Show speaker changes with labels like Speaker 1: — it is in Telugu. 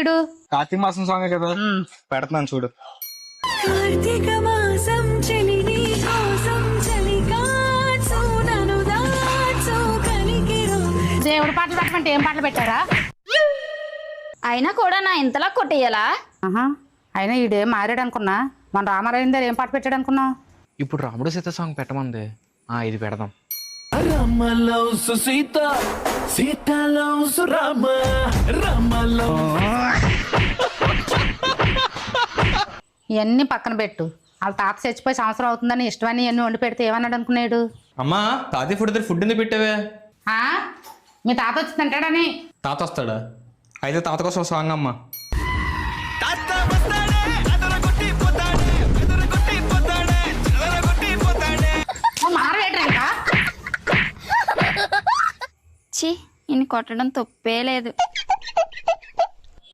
Speaker 1: ఈడు?
Speaker 2: కార్తీక మాసం సాంగ్ కదా, పెడుతున్నాను చూడు.
Speaker 3: కార్తీక మాసం చలిని కోసం చలికాచు నను దాచు కలికిరో.
Speaker 1: దేవుడి పాటలు పెట్టమంటే ఏం పాటలు పెట్టారా?
Speaker 4: అయినా కూడా నా ఇంతలా కొట్టేయాలా?
Speaker 1: అయినా ఈడేం మారాడు అనుకున్నా. మన రామారాయణ దగ్గర ఏం పాట పెట్టాడు అనుకున్నావు?
Speaker 5: ఇప్పుడు రాముడు సీత సాంగ్ పెట్టమంది. ఇది పెడదాం.
Speaker 1: ఇవన్నీ పక్కన పెట్టు. వాళ్ళ తాత చచ్చిపోయి సంవత్సరం అవుతుందని ఇష్టమని ఇవన్నీ వండి పెడితే ఏమన్నాడు అనుకున్నాడు?
Speaker 5: అమ్మా తాతయ్య ఫుడ్ ఫుడ్ ఎందుకు పెట్టావే?
Speaker 1: మీ తాత వచ్చి తింటాడని.
Speaker 5: తాత వస్తాడా? అయితే తాత కోసం సాంగ్ అమ్మా.
Speaker 1: మారవేట్రా ఇంకా?
Speaker 4: ఛీ, ఇన్ని కొట్టడం తప్పే లేదు.